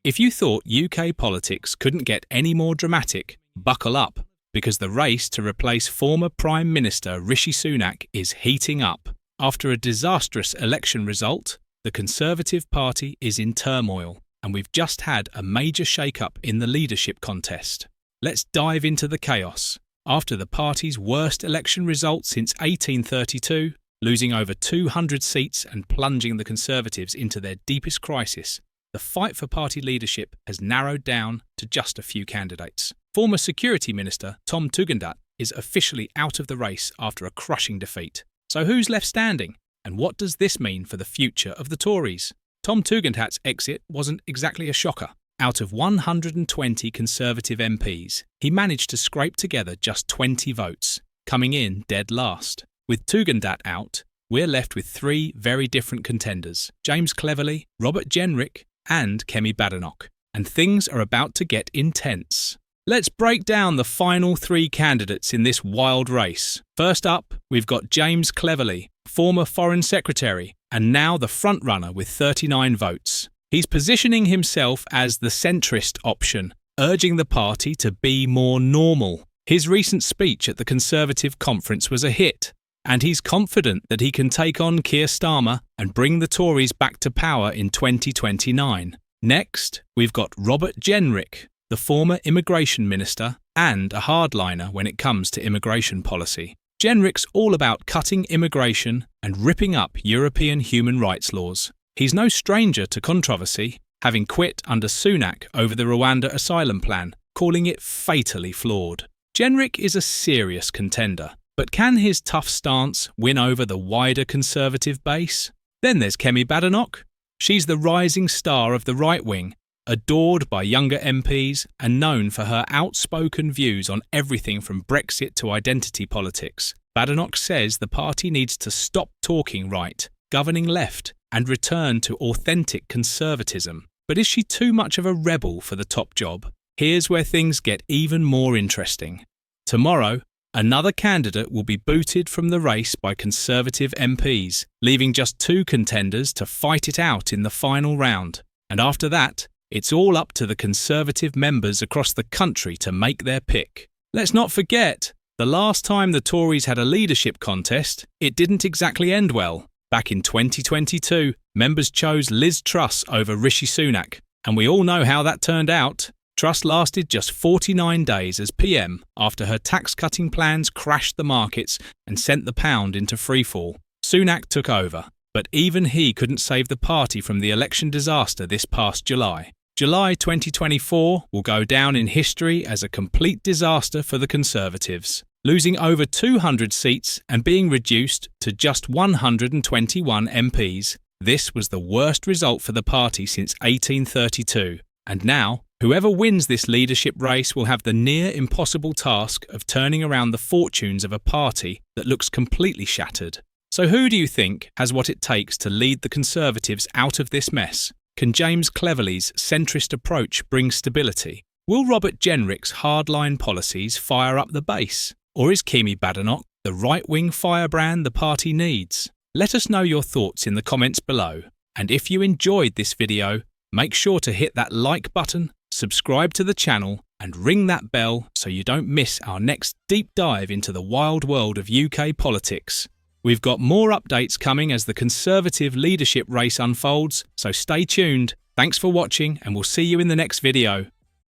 If you thought UK politics couldn't get any more dramatic, buckle up, because the race to replace former Prime Minister Rishi Sunak is heating up. After a disastrous election result, the Conservative Party is in turmoil, and we've just had a major shake-up in the leadership contest. Let's dive into the chaos. After the party's worst election result since 1832, losing over 200 seats and plunging the Conservatives into their deepest crisis, the fight for party leadership has narrowed down to just a few candidates. Former Security Minister Tom Tugendhat is officially out of the race after a crushing defeat. So who's left standing? And what does this mean for the future of the Tories? Tom Tugendhat's exit wasn't exactly a shocker. Out of 120 Conservative MPs, he managed to scrape together just 20 votes, coming in dead last. With Tugendhat out, we're left with three very different contenders: James Cleverly, Robert Jenrick, and Kemi Badenoch. And things are about to get intense. Let's break down the final three candidates in this wild race. First up, we've got James Cleverly, former Foreign Secretary, and now the frontrunner with 39 votes. He's positioning himself as the centrist option, urging the party to be more normal. His recent speech at the Conservative conference was a hit, and he's confident that he can take on Keir Starmer and bring the Tories back to power in 2029. Next, we've got Robert Jenrick, the former immigration minister and a hardliner when it comes to immigration policy. Jenrick's all about cutting immigration and ripping up European human rights laws. He's no stranger to controversy, having quit under Sunak over the Rwanda asylum plan, calling it fatally flawed. Jenrick is a serious contender, but can his tough stance win over the wider Conservative base? Then there's Kemi Badenoch. She's the rising star of the right wing, adored by younger MPs and known for her outspoken views on everything from Brexit to identity politics. Badenoch says the party needs to stop talking right, governing left, and return to authentic conservatism. But is she too much of a rebel for the top job? Here's where things get even more interesting. Tomorrow, another candidate will be booted from the race by Conservative MPs, leaving just two contenders to fight it out in the final round. And after that, it's all up to the Conservative members across the country to make their pick. Let's not forget, the last time the Tories had a leadership contest, it didn't exactly end well. Back in 2022, members chose Liz Truss over Rishi Sunak, and we all know how that turned out. Truss lasted just 49 days as PM after her tax-cutting plans crashed the markets and sent the pound into freefall. Sunak took over, but even he couldn't save the party from the election disaster this past July. July 2024 will go down in history as a complete disaster for the Conservatives, losing over 200 seats and being reduced to just 121 MPs. This was the worst result for the party since 1832, and now, whoever wins this leadership race will have the near impossible task of turning around the fortunes of a party that looks completely shattered. So who do you think has what it takes to lead the Conservatives out of this mess? Can James Cleverly's centrist approach bring stability? Will Robert Jenrick's hardline policies fire up the base? Or is Kemi Badenoch the right-wing firebrand the party needs? Let us know your thoughts in the comments below. And if you enjoyed this video, make sure to hit that like button, subscribe to the channel, and ring that bell so you don't miss our next deep dive into the wild world of UK politics. We've got more updates coming as the Conservative leadership race unfolds, so stay tuned. Thanks for watching, and we'll see you in the next video.